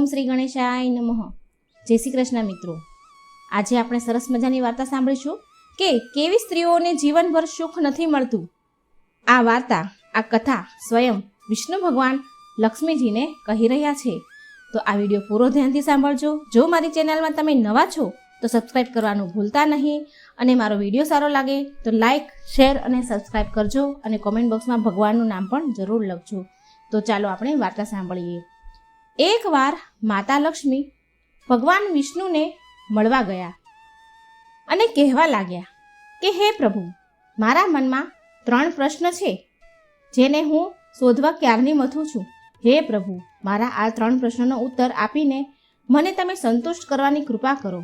ઓમ શ્રી ગણેશાય નમઃ. જય શ્રી કૃષ્ણ મિત્રો. આજે આપણે સરસ મજાની વાર્તા સાંભળીશું કે કેવી સ્ત્રીઓને જીવનભર સુખ નથી મળતું. આ વાર્તા, આ કથા સ્વયં વિષ્ણુ ભગવાન લક્ષ્મીજીને કહી રહ્યા છે. તો આ વિડીયો પૂરો ધ્યાનથી સાંભળજો. જો મારી ચેનલમાં તમે નવા છો તો સબસ્ક્રાઈબ કરવાનું ભૂલતા નહીં, અને મારો વિડીયો સારો લાગે તો લાઈક, શેર અને સબસ્ક્રાઈબ કરજો, અને કોમેન્ટ બોક્સમાં ભગવાનનું નામ પણ જરૂર લખજો. તો ચાલો આપણે વાર્તા સાંભળીએ. એકવાર માતા લક્ષ્મી ભગવાન વિષ્ણુને મળવા ગયા અને કહેવા લાગ્યા કે હે પ્રભુ, મારા મનમાં 3 પ્રશ્ન છે જેને હું શોધવા ક્યારની મથું છું. હે પ્રભુ, મારા આ 3 પ્રશ્નોનો ઉત્તર આપીને મને તમે સંતુષ્ટ કરવાની કૃપા કરો.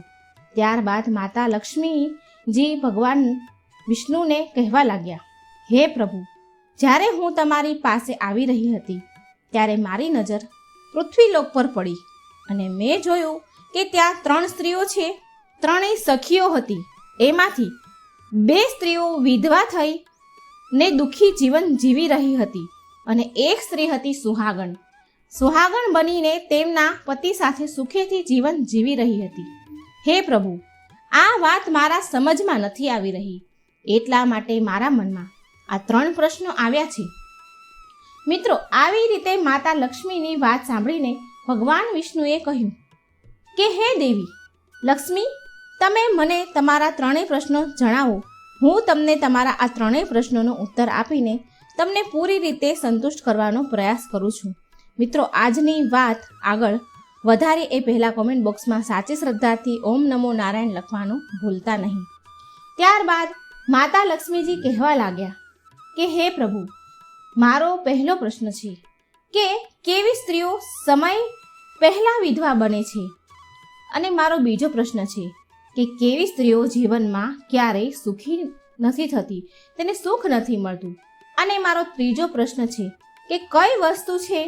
ત્યારબાદ માતા લક્ષ્મીજી ભગવાન વિષ્ણુને કહેવા લાગ્યા, હે પ્રભુ, જ્યારે હું તમારી પાસે આવી રહી હતી ત્યારે મારી નજર પૃથ્વીલોક પર પડી અને મેં જોયું કે ત્યાં 3 સ્ત્રીઓ છે. 3 સખીઓ હતી. એમાંથી 2 સ્ત્રીઓ વિધવા થઈ ને દુઃખી જીવન જીવી રહી હતી, અને એક સ્ત્રી હતી સુહાગણ બનીને તેમના પતિ સાથે સુખેથી જીવન જીવી રહી હતી. હે પ્રભુ, આ વાત મારા સમજમાં નથી આવી રહી, એટલા માટે મારા મનમાં આ 3 પ્રશ્નો આવ્યા છે. મિત્રો, આવી રીતે માતા લક્ષ્મીની વાત સાંભળીને ભગવાન વિષ્ણુએ કહ્યું કે હે દેવી લક્ષ્મી, તમે મને તમારા 3 પ્રશ્નો જણાવો. હું તમને તમારા આ 3 પ્રશ્નોનો ઉત્તર આપીને તમને પૂરી રીતે સંતુષ્ટ કરવાનો પ્રયાસ કરું છું. મિત્રો, આજની વાત આગળ વધારે એ પહેલાં કોમેન્ટ બોક્સમાં સાચી શ્રદ્ધાથી ઓમ નમો નારાયણ લખવાનું ભૂલતા નહીં. ત્યારબાદ માતા લક્ષ્મીજી કહેવા લાગ્યા કે હે પ્રભુ, મારો પહેલો પ્રશ્ન છે કે કેવી સ્ત્રીઓ સમય પહેલાં વિધવા બને છે, અને મારો બીજો પ્રશ્ન છે કે કેવી સ્ત્રીઓ જીવનમાં ક્યારેય સુખી નથી થતી, તેને સુખ નથી મળતું, અને મારો ત્રીજો પ્રશ્ન છે કે કઈ વસ્તુ છે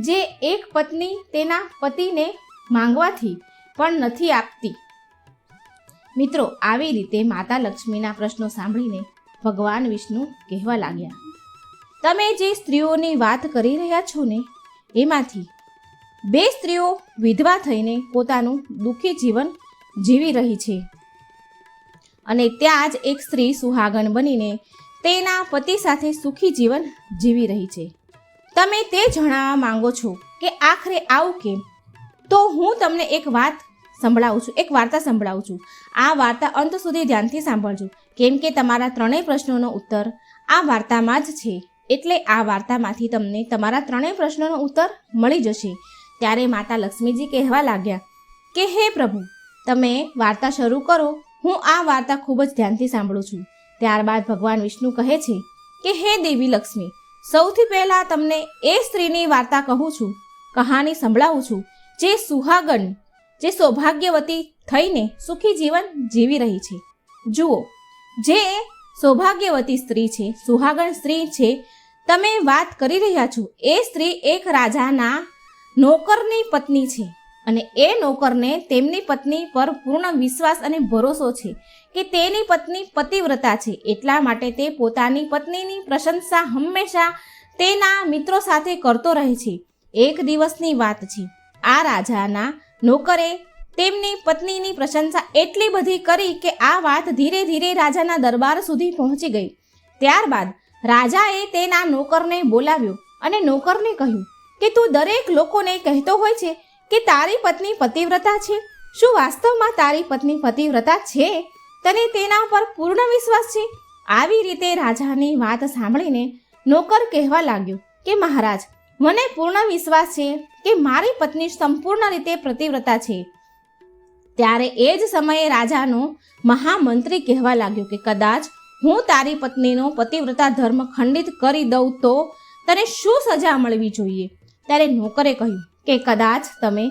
જે એક પત્ની તેના પતિને માંગવાથી પણ નથી આપતી. મિત્રો, આવી રીતે માતા લક્ષ્મીના પ્રશ્નો સાંભળીને ભગવાન વિષ્ણુ કહેવા લાગ્યા, તમે જે સ્ત્રીઓની વાત કરી રહ્યા છો ને, એમાંથી 2 સ્ત્રીઓ વિધવા થઈને પોતાનું દુઃખી જીવન જીવી રહી છે, અને ત્યાં જ એક સ્ત્રી સુહાગણ બનીને તેના પતિ સાથે સુખી જીવન જીવી રહી છે. તમે તે જણાવવા માંગો છો કે આખરે આવું કેમ? તો હું તમને એક વાર્તા સંભળાવું છું. આ વાર્તા અંત સુધી ધ્યાનથી સાંભળજો, કેમ કે તમારા 3 પ્રશ્નોનો ઉત્તર આ વાર્તામાં જ છે. એટલે આ વાર્તામાંથી તમને તમારા 3 પ્રશ્નોનો ઉત્તર મળી જશે. ત્યારે માતા લક્ષ્મીજી કહેવા લાગ્યા કે હે પ્રભુ, તમે વાર્તા શરૂ કરો, હું આ વાર્તા ખૂબ જ ધ્યાનથી સાંભળું છું. ત્યારબાદ ભગવાન વિષ્ણુ કહે છે કે હે દેવી લક્ષ્મી, સૌથી પહેલાં તમને એ સ્ત્રીની વાર્તા કહું છું, કહાની સંભળાવું છું, જે સુહાગણ, જે સૌભાગ્યવતી થઈને સુખી જીવન જીવી રહી છે. જુઓ, જે સૌભાગ્યવતી સ્ત્રી છે, સુહાગણ સ્ત્રી છે તમે વાત કરી રહ્યા છો, એ સ્ત્રી એક રાજાના નોકરની પત્ની છે, અને એ નોકરને તેમની પત્ની પર પૂર્ણ વિશ્વાસ અને ભરોસો છે કે તેની પત્ની પતિવ્રતા છે. એટલા માટે તે પોતાની પત્નીની પ્રશંસા હંમેશા તેના મિત્રો સાથે કરતો રહે છે. એક દિવસની વાત છે, આ રાજાના નોકરે તેમની પત્નીની પ્રશંસા એટલી બધી કરી કે આ વાત ધીરે ધીરે રાજાના દરબાર સુધી પહોંચી ગઈ. ત્યારબાદ રાજાએ તેના નોકરને બોલાવ્યો અને નોકરને કહ્યું કે તું દરેક લોકોને કહેતો હોય છે કે તારી પત્ની પતિવ્રતા છે. શું વાસ્તવમાં તારી પત્ની પતિવ્રતા છે? તને તેના પર પૂર્ણ વિશ્વાસ છે? આવી રીતે રાજાની વાત સાંભળીને નોકર કહેવા લાગ્યો કે મહારાજ, મને પૂર્ણ વિશ્વાસ છે કે મારી પત્ની સંપૂર્ણ રીતે પતિવ્રતા છે. ત્યારે એ જ સમયે રાજાનો મહામંત્રી કહેવા લાગ્યો કે કદાચ હું તારી પત્નીનો પતિવ્રતા ધર્મ ખંડિત કરી દઉં તો તને શું સજા મળવી જોઈએ? ત્યારે નોકરે કહ્યું કે કદાચ તમે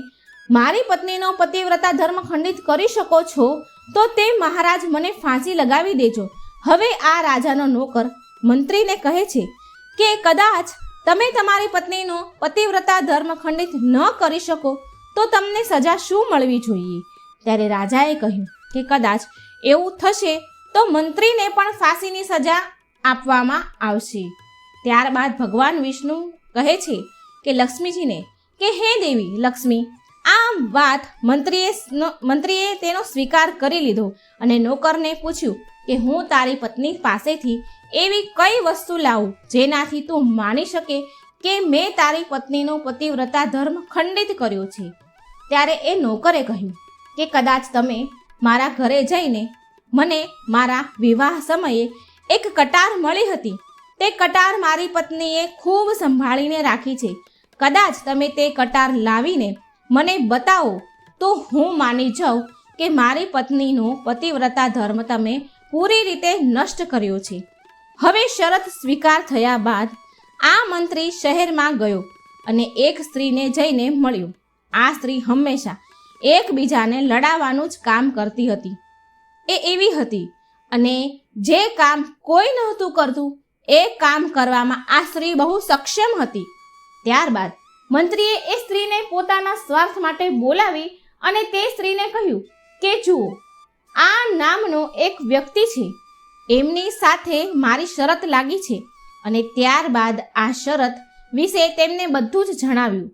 મારી પત્નીનો પતિવ્રતા ધર્મ ખંડિત કરી શકો છો તો તે મહારાજ મને ફાંસી લગાવી દેજો. હવે આ રાજાનો નોકર મંત્રીને કહે છે કે કદાચ તમે તમારી પત્નીનો પતિવ્રતા ધર્મ ખંડિત ન કરી શકો તો તમને સજા શું મળવી જોઈએ? ત્યારે રાજાએ કહ્યું કે કદાચ એવું થશે તો મંત્રીને પણ ફાંસીની સજા આપવામાં આવશે. ત્યારબાદ ભગવાન વિષ્ણુ કહે છે કે લક્ષ્મીજીને કે હે દેવી લક્ષ્મી, આ વાત મંત્રીએ તેનો સ્વીકાર કરી લીધો અને નોકરને પૂછ્યું કે હું તારી પત્ની પાસેથી એવી કઈ વસ્તુ લાવું જેનાથી તું માની શકે કે મેં તારી પત્નીનો પતિવ્રતા ધર્મ ખંડિત કર્યો છે. ત્યારે એ નોકરે કહ્યું કે કદાચ તમે મારા ઘરે જઈને મને મારા વિવાહ સમયે એક કટાર મળી હતી. તે કટાર મારી પત્નીએ ખૂબ સંભાળીને રાખી છે. કદાચ તમે તે કટાર લાવીને મને બતાવો તો હું માની જાઉં કે મારી પત્નીનો પતિવ્રતા ધર્મ તમે પૂરી રીતે નષ્ટ કર્યો છે. હવે શરત સ્વીકાર થયા બાદ આ મંત્રી શહેરમાં ગયો અને એક સ્ત્રીને જઈને મળ્યો. આ સ્ત્રી હંમેશા એકબીજાને લડાવવાનું જ કામ કરતી હતી. એ એવી હતી અને જે કામ કોઈ નહોતું કરતું એ કામ કરવામાં આ સ્ત્રી બહુ સક્ષમ હતી. ત્યારબાદ મંત્રીએ એ સ્ત્રીને પોતાના સ્વાર્થ માટે બોલાવી અને તે સ્ત્રીને કહ્યું કે જુઓ, આ નામનો એક વ્યક્તિ છે, એમની સાથે મારી શરત લાગી છે. અને ત્યારબાદ આ શરત વિશે તેમને બધું જ જણાવ્યું.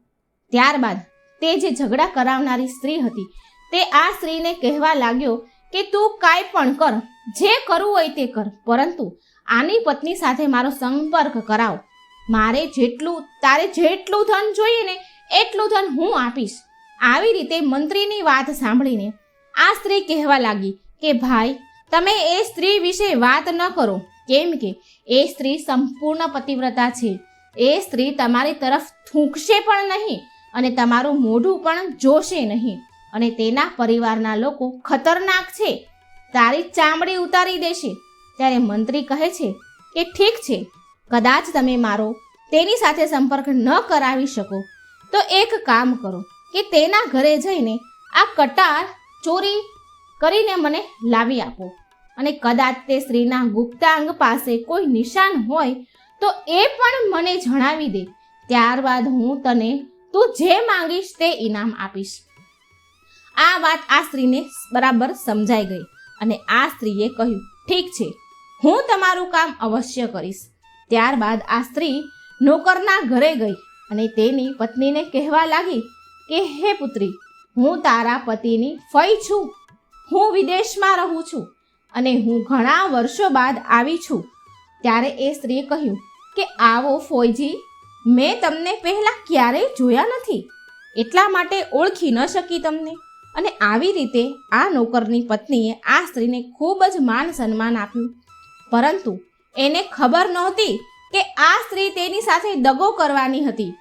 ત્યારબાદ તે જે ઝઘડા કરાવનારી સ્ત્રી હતી તે આ સ્ત્રીને કહેવા લાગ્યો કે તું કાંઈ પણ કર, જે કરવું હોય તે કર, પરંતુ આની પત્ની સાથે મારો સંપર્ક કરાવ. તારે જેટલું ધન જોઈએ ને એટલું ધન હું આપીશ. આવી રીતે મંત્રીની વાત સાંભળીને આ સ્ત્રી કહેવા લાગી કે ભાઈ, તમે એ સ્ત્રી વિશે વાત ન કરો, કેમ કે એ સ્ત્રી સંપૂર્ણ પતિવ્રતા છે. એ સ્ત્રી તમારી તરફ થૂંકશે પણ નહીં અને તમારું મોઢું પણ જોશે નહીં અને તેના પરિવારના લોકો ખતરનાક છે, તારી ચામડી ઉતારી દેશે. ત્યારે મંત્રી કહે છે કે ઠીક છે, કદાચ તમે મારો તેની સાથે સંપર્ક ન કરાવી શકો તો એક કામ કરો કે તેના ઘરે જઈને આ કટાર ચોરી કરીને મને લાવી આપો અને કદાચ તે સ્ત્રીના ગુપ્તાંગ પાસે કોઈ નિશાન હોય તો એ પણ મને જણાવી દે. ત્યારબાદ હું તું જે માંગીશ તે ઇનામ આપીશ. આ વાત આ સ્ત્રીને બરાબર સમજાઈ ગઈ અને આ સ્ત્રીએ કહ્યું ઠીક છે, હું તમારું કામ અવશ્ય કરીશ. ત્યારબાદ આ સ્ત્રી નોકરના ઘરે ગઈ અને તેની પત્નીને કહેવા લાગી કે હે પુત્રી, હું તારા પતિની ફઈ છું. હું વિદેશમાં રહું છું અને હું ઘણા વર્ષો બાદ આવી છું. ત્યારે એ સ્ત્રીએ કહ્યું કે આવો ફોઈજી, મેં તમને પહેલાં ક્યારેય જોયા નથી, એટલા માટે ઓળખી ન શકી તમને. અને આવી રીતે આ નોકરની પત્નીએ આ સ્ત્રીને ખૂબ જ માન સન્માન આપ્યું. પરંતુ એને ખબર નહોતી કે આ સ્ત્રી તેની સાથે દગો કરવાની હતી.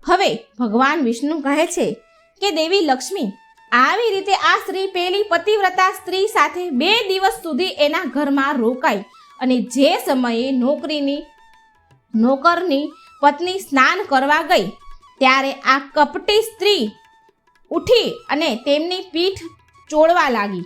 હવે ભગવાન વિષ્ણુ કહે છે કે દેવી લક્ષ્મી આવી રીતે આ સ્ત્રી પેલી પતિવ્રતા સ્ત્રી સાથે 2 દિવસ સુધી એના ઘરમાં રોકાઈ અને જે સમયે નોકરની પત્ની સ્નાન કરવા ગઈ ત્યારે આ કપટી સ્ત્રી ઉઠી અને તેમની પીઠ ચોળવા લાગી.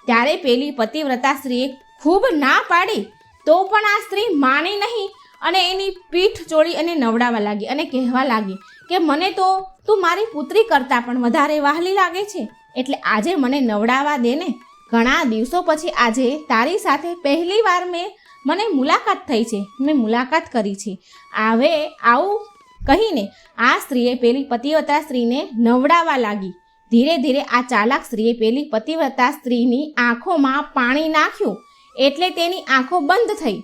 ત્યારે પેલી પતિવ્રતા સ્ત્રીએ ખૂબ ના પાડી તો પણ આ સ્ત્રી માની નહીં અને એની પીઠ ચોળી અને નવડાવવા લાગી અને કહેવા લાગી કે મને તો તું મારી પુત્રી કરતાં પણ વધારે વહાલી લાગે છે, એટલે આજે મને નવડાવવા દે ને. ઘણા દિવસો પછી આજે તારી સાથે પહેલી વાર મને મુલાકાત થઈ છે, મેં મુલાકાત કરી છે. આવું કહીને આ સ્ત્રીએ પેલી પતિવ્રતા સ્ત્રીને નવડાવવા લાગી. ધીરે ધીરે આ ચાલાક સ્ત્રીએ પેલી પતિવ્રતા સ્ત્રીની આંખોમાં પાણી નાખ્યું એટલે તેની આંખો બંધ થઈ.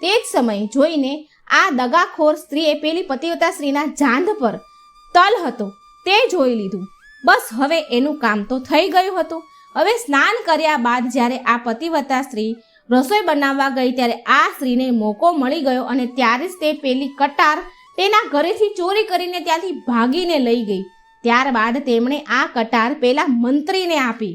તે જ સમય જોઈને આ દગાખોર સ્ત્રીએ પેલી પતિવ્રતા સ્ત્રીના જાંઘ પર તલ હતો તે જોઈ લીધું. બસ હવે એનું કામ તો થઈ ગયું હતું. હવે સ્નાન કર્યા બાદ જ્યારે આ પતિવ્રતા સ્ત્રી રસોઈ બનાવવા ગઈ ત્યારે આ સ્ત્રીને મોકો મળી ગયો અને ત્યારે જ તે પેલી કટાર તેના ઘરેથી ચોરી કરીને ત્યાંથી ભાગીને લઈ ગઈ. ત્યારબાદ તેમણે આ કટાર પેલા મંત્રીને આપી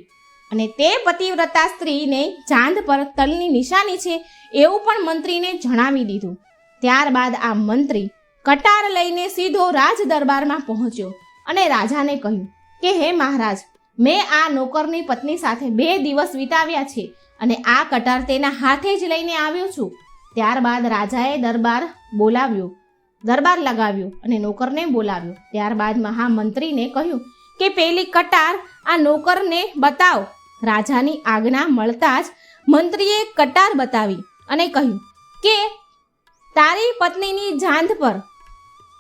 અને તે પતિવ્રતા સ્ત્રીને ચાંદ પર તલની નિશાની છે એવું પણ મંત્રીને જણાવી દીધું. ત્યારબાદ આ મંત્રી કટાર લઈને સીધો રાજ દરબારમાં પહોંચ્યો અને રાજાને કહ્યું કે હે મહારાજ, મેં આ નોકરની પત્ની સાથે 2 દિવસ વિતાવ્યા છે અને આ કટાર તેના હાથે જ લઈને આવ્યો છું. ત્યારબાદ રાજાએ દરબાર લગાવ્યો અને નોકરને બોલાવ્યો. ત્યારબાદ મહામંત્રીને કહ્યું કે પેલી કટાર આ નોકરને બતાવ. રાજાની આજ્ઞા મળતા જ મંત્રીએ કટાર બતાવી અને કહ્યું કે તારી પત્નીની જાંઘ પર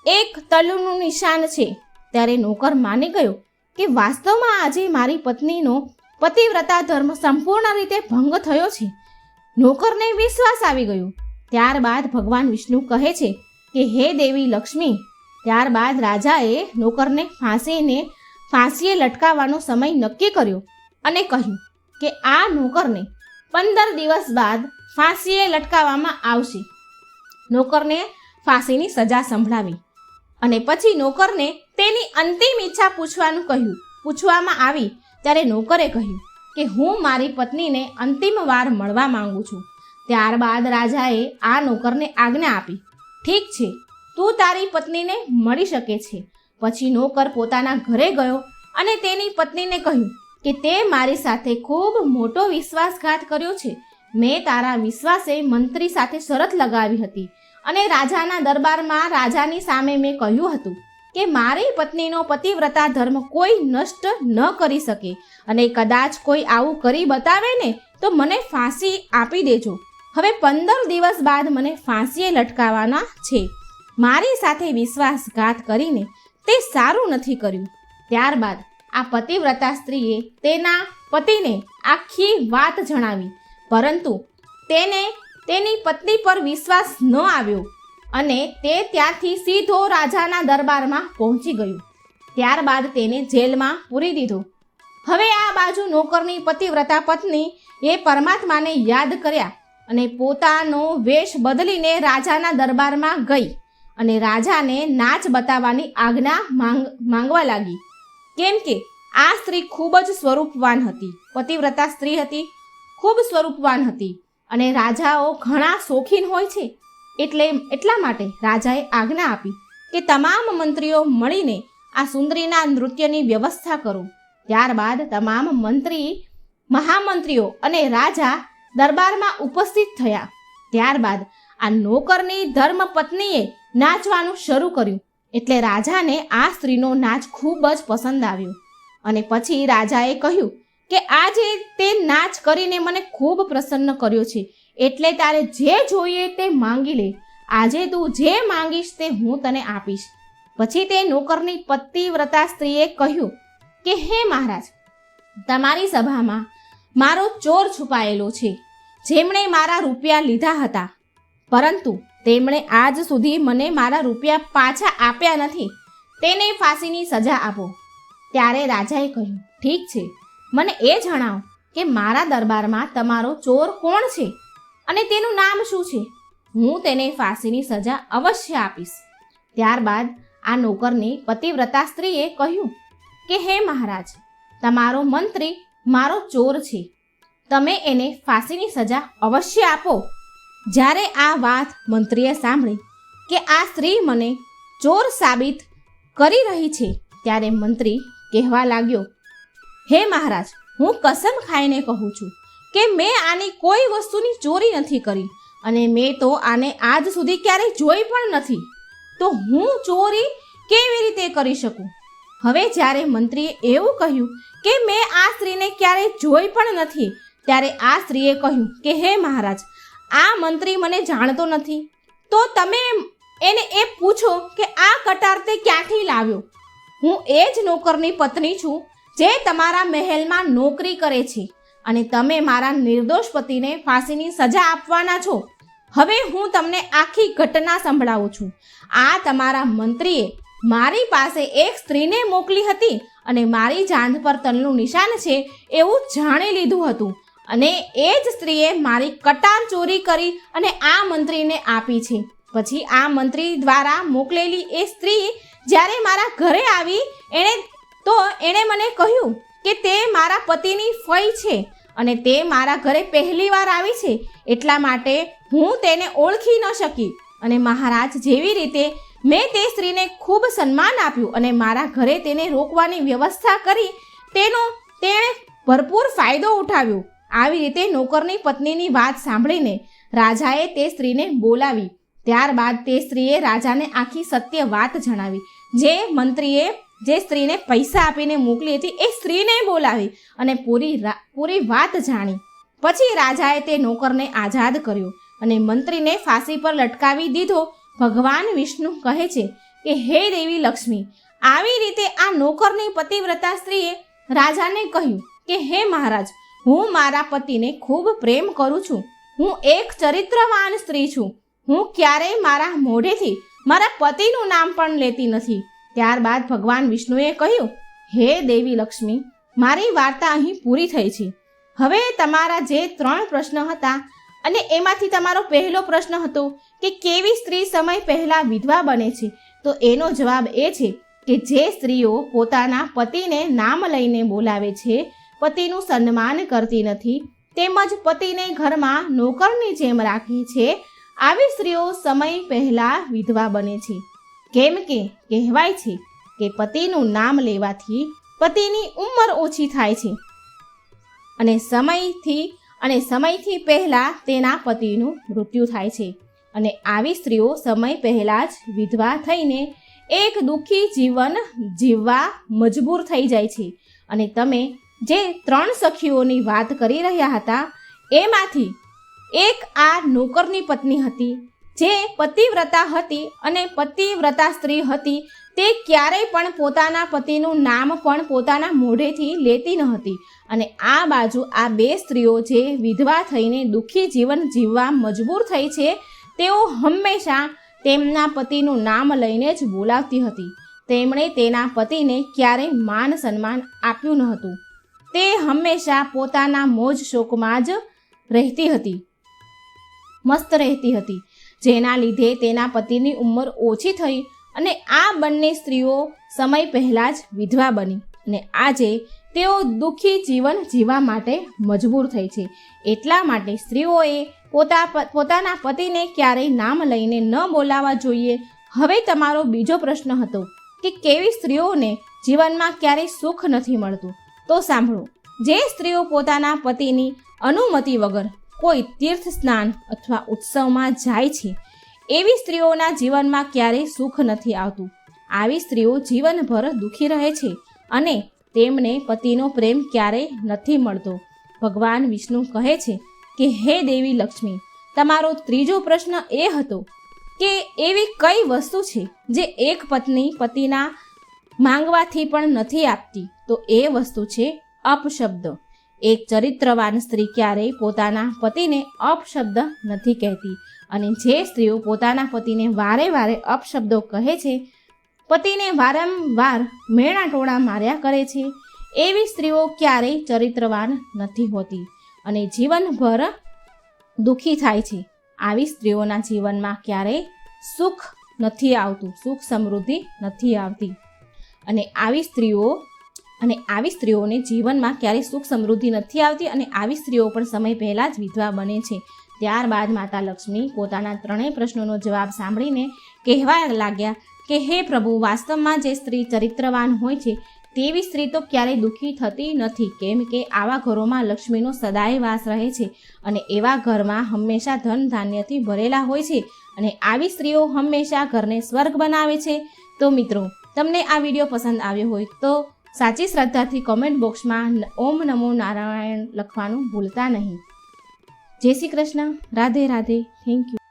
એક તલનું નિશાન છે. ત્યારે નોકર માની ગયો કે વાસ્તવમાં આજે મારી પત્નીનો પતિવ્રતા ધર્મ સંપૂર્ણ રીતે ભંગ થયો છે. નોકરને વિશ્વાસ આવી ગયો. ત્યારબાદ ભગવાન વિષ્ણુ કહે છે કે હે દેવી લક્ષ્મી. ત્યારબાદ રાજાએ નોકરને ફાંસીએ લટકાવવાનો સમય નક્કી કર્યો અને કહ્યું કે આ નોકરને 15 દિવસ બાદ ફાંસીએ લટકાવવામાં આવશે. નોકરને ફાંસીની સજા સંભળાવી અને પછી નોકરને તેની અંતિમ ઈચ્છા પૂછવામાં આવી. ત્યારે નોકરે કહ્યું કે હું મારી પત્નીને અંતિમ વાર મળવા માંગુ છું. ત્યારબાદ રાજાએ આ નોકરને આજ્ઞા આપી, ઠીક છે, તું તારી પત્નીને મળી શકે છે. પછી નોકર પોતાના ઘરે ગયો અને તેની પત્નીને કહ્યું કે તે મારી સાથે ખૂબ મોટો વિશ્વાસઘાત કર્યો છે. મેં તારા વિશ્વાસે મંત્રી સાથે શરત લગાવી હતી અને રાજાના દરબારમાં રાજાની સામે મેં કહ્યું હતું કે મારી પત્નીનો પતિવ્રતા ધર્મ કોઈ નષ્ટ ન કરી શકે અને કદાચ કોઈ આવું કરી બતાવે ને તો મને ફાંસી આપી દેજો. હવે 15 દિવસ બાદ મને ફાંસીએ લટકાવવાના છે. મારી સાથે વિશ્વાસઘાત કરીને તે સારું નથી કર્યું. ત્યારબાદ આ પતિવ્રતા સ્ત્રીએ તેના પતિને આખી વાત જણાવી, પરંતુ તેને તેની પત્ની પર વિશ્વાસ ન આવ્યો અને તે ત્યાંથી સીધો રાજાના દરબારમાં પહોંચી ગયો. ત્યારબાદ તેને જેલમાં પૂરી દીધો. હવે આ બાજુ નોકરની પતિવ્રતા પત્ની એ પરમાત્માને યાદ કર્યા અને પોતાનો વેશ બદલીને રાજાના દરબારમાં ગઈ અને રાજાને નાચ બતાવવાની આજ્ઞા માંગવા લાગી. કેમ કે આ સ્ત્રી ખૂબ જ સ્વરૂપવાન હતી, પતિવ્રતા સ્ત્રી હતી, ખૂબ સ્વરૂપવાન હતી અને રાજાઓ ઘણા શોખીન હોય છે. એટલા માટે રાજાએ આજ્ઞા આપી કે તમામ મંત્રીઓ મળીને આ સુંદરીના નૃત્યની વ્યવસ્થા કરો. ત્યારબાદ તમામ મહામંત્રીઓ અને રાજા દરબારમાં ઉપસ્થિત થયા. ત્યારબાદ આ નોકરની ધર્મપત્નીએ નાચવાનું શરૂ કર્યું. એટલે રાજાને આ સ્ત્રીનો નાચ ખૂબ જ પસંદ આવ્યો અને પછી રાજાએ કહ્યું કે આજે તે નાચ કરીને મને ખૂબ પ્રસન્ન કર્યો છે, એટલે તારે જે જોઈએ તે માંગી લે. આજે તું જે માંગીશ તે હું તને આપીશ. પછી તે નોકરની પતિવ્રતા સ્ત્રીએ કહ્યું કે હે મહારાજ, તમારી સભામાં મારો ચોર છુપાયેલો છે, જેમણે મારા રૂપિયા લીધા હતા, પરંતુ તેમણે આજ સુધી મને મારા રૂપિયા પાછા આપ્યા નથી. તેને ફાંસીની સજા આપો. ત્યારે રાજાએ કહ્યું, ઠીક છે, મને એ જણાવો કે મારા દરબારમાં તમારો ચોર કોણ છે અને તેનું નામ શું છે. હું તેને ફાંસીની સજા અવશ્ય આપીશ. ત્યારબાદ આ નોકરની પતિવ્રતા સ્ત્રીએ કહ્યું કે હે મહારાજ, તમારો મંત્રી મારો ચોર છે, તમે એને ફાંસીની સજા અવશ્ય આપો. જ્યારે આ વાત મંત્રીએ સાંભળી કે આ સ્ત્રી મને ચોર સાબિત કરી રહી છે, ત્યારે મંત્રી કહેવા લાગ્યો, હે મહારાજ, હું કસમ ખાઈને કહું છું કે મેં આની કોઈ વસ્તુની ચોરી નથી કરી અને મેં તો આને આજ સુધી ક્યારેય જોઈ પણ નથી, તો હું ચોરી કેવી રીતે કરી શકું. હવે જ્યારે મંત્રીએ એવું કહ્યું કે મેં આ સ્ત્રીને ક્યારેય જોઈ પણ નથી, ત્યારે આ સ્ત્રીએ કહ્યું કે હે મહારાજ, આ મંત્રી મને જાણતો નથી, તો તમે એને એ પૂછો કે આ કટાર તે ક્યાંથી લાવ્યો. હું એ જ નોકરની પત્ની છું જે તમારા મહેલમાં નોકરી કરે છે અને તમે મારા નિર્દોષ પતિને ફાંસીની સજા આપવાના છો. હવે હું તમને આખી ઘટના સંભળાવું છું. આ તમારા મંત્રીએ મારી પાસે એક સ્ત્રીને મોકલી હતી અને મારી જાંઘ પર તલનું નિશાન છે એવું જાણી લીધું હતું અને એ જ સ્ત્રીએ મારી કટાર ચોરી કરી અને આ મંત્રીને આપી છે. પછી આ મંત્રી દ્વારા મોકલેલી એ સ્ત્રી જ્યારે મારા ઘરે આવી એણે મને કહ્યું કે તે મારા પતિની ફઈ છે અને તે મારા ઘરે પહેલી વાર આવી છે, એટલા માટે હું તેને ઓળખી ન શકી. અને મહારાજ, જેવી રીતે મેં તે સ્ત્રીને ખૂબ સન્માન આપ્યું અને મારા ઘરે તેને રોકવાની વ્યવસ્થા કરી, તેણે ભરપૂર ફાયદો ઉઠાવ્યો. આવી રીતે નોકરની પત્નીની વાત સાંભળીને રાજાએ તે સ્ત્રીને બોલાવી. ત્યારબાદ તે સ્ત્રીએ રાજાને આખી સત્ય વાત જણાવી. જે મંત્રીએ જે સ્ત્રીને પૈસા આપીને મોકલી હતી એ સ્ત્રીને બોલાવી અને પૂરી વાત જાણી. પછી રાજાએ તે નોકરને આઝાદ કર્યો અને મંત્રીને ફાંસી પર લટકાવી દીધો. ભગવાન વિષ્ણુ કહે છે કે હે દેવી લક્ષ્મી. આવી રીતે આ નોકરની પતિવ્રતા સ્ત્રીએ રાજાને કહ્યું કે હે મહારાજ, હું મારા પતિને ખૂબ પ્રેમ કરું છું. હું એક ચરિત્રવાન સ્ત્રી છું. હું ક્યારેય મારા મોઢેથી મારા પતિનું નામ પણ લેતી નથી. ત્યારબાદ ભગવાન વિષ્ણુએ કહ્યું, હે દેવી લક્ષ્મી, મારી વાર્તા અહીં પૂરી થઈ છે. હવે તમારા જે 3 પ્રશ્ન હતા અને એમાંથી તમારો પહેલો પ્રશ્ન હતો કે કેવી સ્ત્રી સમય પહેલાં વિધવા બને છે, તો એનો જવાબ એ છે કે જે સ્ત્રીઓ પોતાના પતિને નામ લઈને બોલાવે છે, પતિનું સન્માન કરતી નથી, તેમજ પતિને ઘરમાં નોકરની જેમ રાખે છે, આવી સ્ત્રીઓ સમય પહેલાં વિધવા બને છે. કેમ કે કહેવાય છે કે પતિનું નામ લેવાથી પતિની ઉંમર ઓછી થાય છે અને સમયથી પહેલાં તેના પતિનું મૃત્યુ થાય છે. અને આવી સ્ત્રીઓ સમય પહેલાં જ વિધવા થઈને એક દુઃખી જીવન જીવવા મજબૂર થઈ જાય છે. અને તમે જે 3 સખીઓની વાત કરી રહ્યા હતા એમાંથી એક આ નોકરની પત્ની હતી, જે પતિવ્રતા હતી અને પતિવ્રતા સ્ત્રી હતી. તે ક્યારેય પણ પોતાના પતિનું નામ પણ પોતાના મોઢેથી લેતી ન હતી. અને આ બાજુ આ 2 સ્ત્રીઓ જે વિધવા થઈને દુઃખી જીવન જીવવા મજબૂર થઈ છે, તેઓ હંમેશા તેમના પતિનું નામ લઈને જ બોલાવતી હતી. તેમણે તેના પતિને ક્યારેય માન સન્માન આપ્યું ન હતું. તે હંમેશા પોતાના મોજ શોકમાં જ રહેતી હતી, મસ્ત રહેતી હતી, જેના લીધે તેના પતિની ઉંમર ઓછી થઈ અને આ બંને સ્ત્રીઓ સમય પહેલાં જ વિધવા બની અને આજે તેઓ દુઃખી જીવન જીવવા માટે મજબૂર થઈ છે. એટલા માટે સ્ત્રીઓએ પોતાના પતિને ક્યારેય નામ લઈને ન બોલાવવા જોઈએ. હવે તમારો બીજો પ્રશ્ન હતો કે કેવી સ્ત્રીઓને જીવનમાં ક્યારેય સુખ નથી મળતું. તો સાંભળો, જે સ્ત્રીઓ પોતાના પતિની અનુમતિ વગર કોઈ તીર્થ સ્નાન અથવા ઉત્સવમાં જાય છે, એવી સ્ત્રીઓના જીવનમાં ક્યારેય સુખ નથી આવતું. આવી સ્ત્રીઓ જીવનભર દુઃખી રહે છે અને તેમને પતિનો પ્રેમ ક્યારેય નથી મળતો. ભગવાન વિષ્ણુ કહે છે કે હે દેવી લક્ષ્મી, તમારો ત્રીજો પ્રશ્ન એ હતો કે એવી કઈ વસ્તુ છે જે એક પત્ની પતિના માંગવાથી પણ નથી આપતી. તો એ વસ્તુ છે અપશબ્દ. એક ચરિત્રવાન સ્ત્રી ક્યારેય પોતાના પતિને અપશબ્દ નથી કહેતી. અને જે સ્ત્રીઓ પોતાના પતિને વારે વારે અપશબ્દો કહે છે, પતિને વારંવાર મેણા ટોળા માર્યા કરે છે, એવી સ્ત્રીઓ ક્યારેય ચરિત્રવાન નથી હોતી અને જીવનભર દુઃખી થાય છે. આવી સ્ત્રીઓના જીવનમાં ક્યારેય સુખ નથી આવતું, સુખ સમૃદ્ધિ નથી આવતી. અને આવી સ્ત્રીઓને જીવનમાં ક્યારેય સુખ સમૃદ્ધિ નથી આવતી અને આવી સ્ત્રીઓ પણ સમય પહેલાં જ વિધવા બને છે. ત્યારબાદ માતા લક્ષ્મી પોતાના 3 પ્રશ્નોનો જવાબ સાંભળીને કહેવા લાગ્યા કે હે પ્રભુ, વાસ્તવમાં જે સ્ત્રી ચરિત્રવાન હોય છે તેવી સ્ત્રી તો ક્યારેય દુઃખી થતી નથી. કેમ કે આવા ઘરોમાં લક્ષ્મીનો સદાય વાસ રહે છે અને એવા ઘરમાં હંમેશા ધન ધાન્યથી ભરેલા હોય છે અને આવી સ્ત્રીઓ હંમેશા ઘરને સ્વર્ગ બનાવે છે. તો મિત્રો, તમને આ વિડીયો પસંદ આવ્યો હોય તો સાચી શ્રદ્ધાથી કોમેન્ટ બોક્સમાં ઓમ નમો નારાયણ લખવાનું ભૂલતા નહીં. જય શ્રી કૃષ્ણ. રાધે રાધે. Thank you.